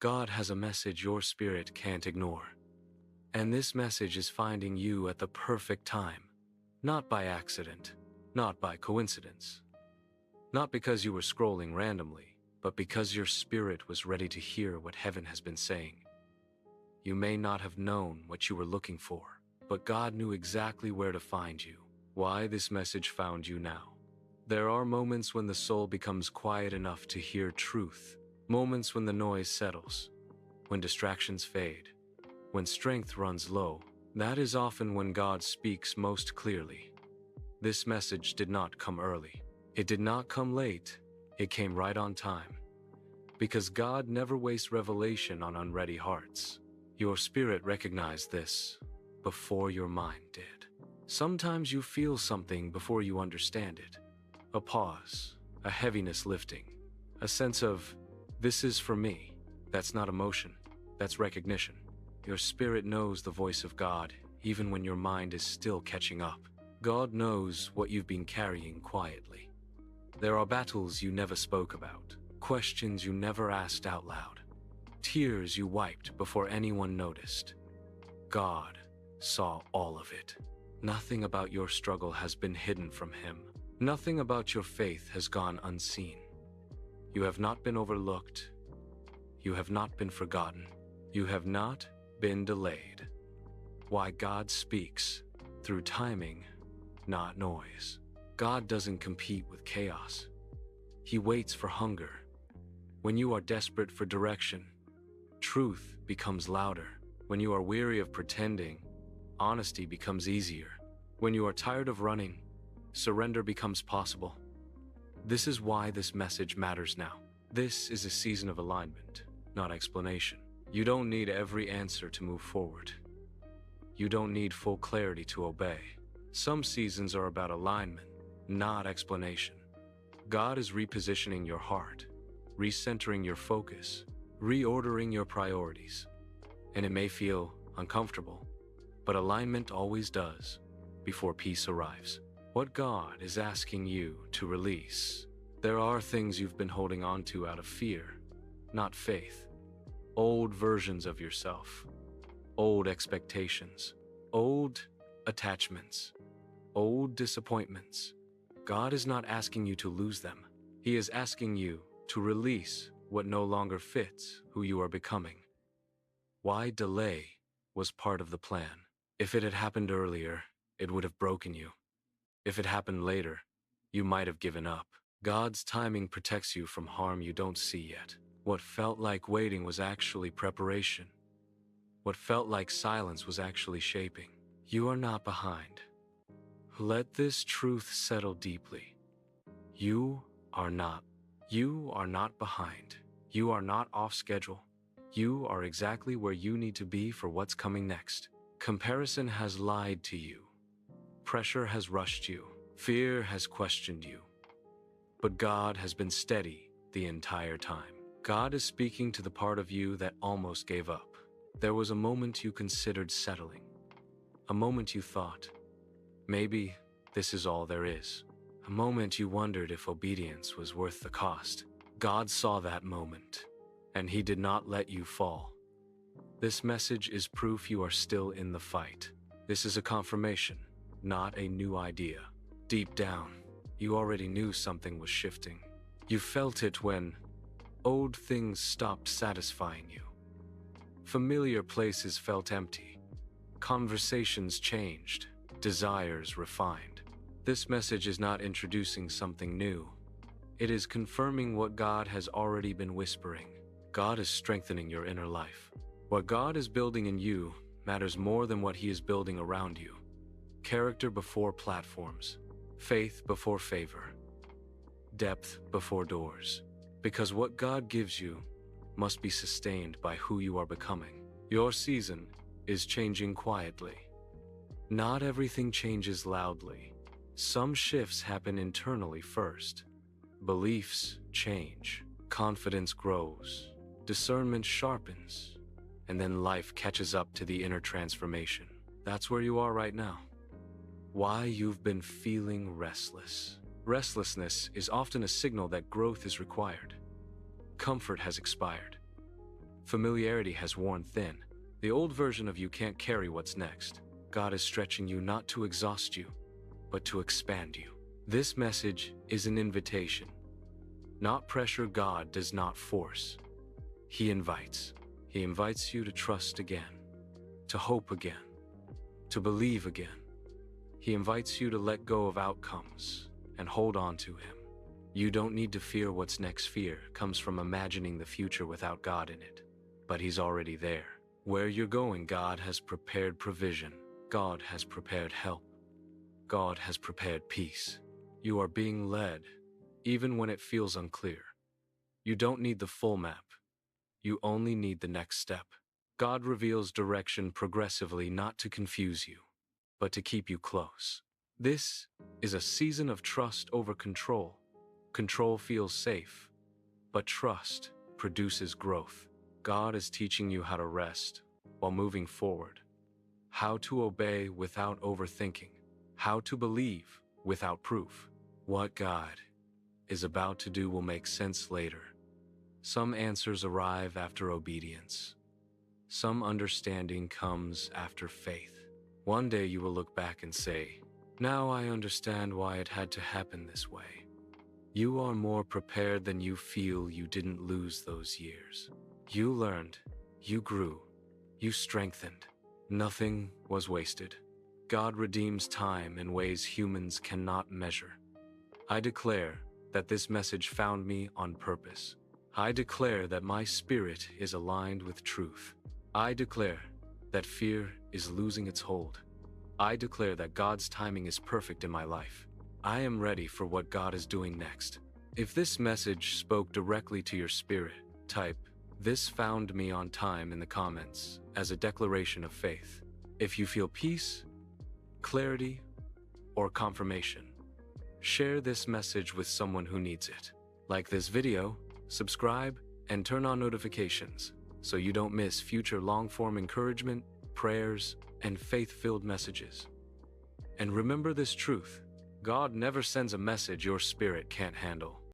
God has a message your spirit can't ignore. And this message is finding you at the perfect time. Not by accident, not by coincidence. Not because you were scrolling randomly, but because your spirit was ready to hear what heaven has been saying. You may not have known what you were looking for, but God knew exactly where to find you. Why this message found you now. There are moments when the soul becomes quiet enough to hear truth. Moments when the noise settles, when distractions fade, when strength runs low. That is often when God speaks most clearly. This message did not come early. It did not come late. It came right on time. Because God never wastes revelation on unready hearts. Your spirit recognized this before your mind did. Sometimes you feel something before you understand it. A pause, a heaviness lifting, a sense of, this is for me. That's not emotion, that's recognition. Your spirit knows the voice of God, even when your mind is still catching up. God knows what you've been carrying quietly. There are battles you never spoke about, questions you never asked out loud, tears you wiped before anyone noticed. God saw all of it. Nothing about your struggle has been hidden from Him. Nothing about your faith has gone unseen. You have not been overlooked. You have not been forgotten. You have not been delayed. Why God speaks through timing, not noise. God doesn't compete with chaos. He waits for hunger. When you are desperate for direction, truth becomes louder. When you are weary of pretending, honesty becomes easier. When you are tired of running, surrender becomes possible. This is why this message matters now. This is a season of alignment, not explanation. You don't need every answer to move forward. You don't need full clarity to obey. Some seasons are about alignment, not explanation. God is repositioning your heart, recentering your focus, reordering your priorities. And it may feel uncomfortable, but alignment always does before peace arrives. What God is asking you to release. There are things you've been holding on to out of fear, not faith. Old versions of yourself, old expectations, old attachments, old disappointments. God is not asking you to lose them. He is asking you to release what no longer fits who you are becoming. Why delay was part of the plan. If it had happened earlier, it would have broken you. If it happened later, you might have given up. God's timing protects you from harm you don't see yet. What felt like waiting was actually preparation. What felt like silence was actually shaping. You are not behind. Let this truth settle deeply. You are not. You are not behind. You are not off schedule. You are exactly where you need to be for what's coming next. Comparison has lied to you. Pressure has rushed you. Fear has questioned you. But God has been steady the entire time. God is speaking to the part of you that almost gave up. There was a moment you considered settling. A moment you thought, maybe this is all there is. A moment you wondered if obedience was worth the cost. God saw that moment, and He did not let you fall. This message is proof you are still in the fight. This is a confirmation, not a new idea. Deep down, you already knew something was shifting. You felt it when old things stopped satisfying you. Familiar places felt empty. Conversations changed. Desires refined. This message is not introducing something new. It is confirming what God has already been whispering. God is strengthening your inner life. What God is building in you matters more than what He is building around you. Character before platforms. Faith before favor. Depth before doors. Because what God gives you must be sustained by who you are becoming. Your season is changing quietly. Not everything changes loudly. Some shifts happen internally first. Beliefs change. Confidence grows. Discernment sharpens. And then life catches up to the inner transformation. That's where you are right now. Why you've been feeling restless. Restlessness is often a signal that growth is required. Comfort has expired. Familiarity has worn thin. The old version of you can't carry what's next. God is stretching you not to exhaust you, but to expand you. This message is an invitation. Not pressure. God does not force. He invites. He invites you to trust again, to hope again, to believe again. He invites you to let go of outcomes and hold on to Him. You don't need to fear what's next. Fear comes from imagining the future without God in it. But He's already there. Where you're going, God has prepared provision. God has prepared help. God has prepared peace. You are being led, even when it feels unclear. You don't need the full map. You only need the next step. God reveals direction progressively, not to confuse you, but to keep you close. This is a season of trust over control. Control feels safe, but trust produces growth. God is teaching you how to rest while moving forward, how to obey without overthinking, how to believe without proof. What God is about to do will make sense later. Some answers arrive after obedience. Some understanding comes after faith. One day you will look back and say, "Now I understand why it had to happen this way." You are more prepared than you feel. You didn't lose those years. You learned, you grew, you strengthened. Nothing was wasted. God redeems time in ways humans cannot measure. I declare that this message found me on purpose. I declare that my spirit is aligned with truth. I declare that fear is losing its hold. I declare that God's timing is perfect in my life. I am ready for what God is doing next. If this message spoke directly to your spirit, type, "This found me on time" in the comments as a declaration of faith. If you feel peace, clarity, or confirmation, share this message with someone who needs it. Like this video, subscribe, and turn on notifications so you don't miss future long-form encouragement, prayers, and faith-filled messages. And remember this truth: God never sends a message your spirit can't handle.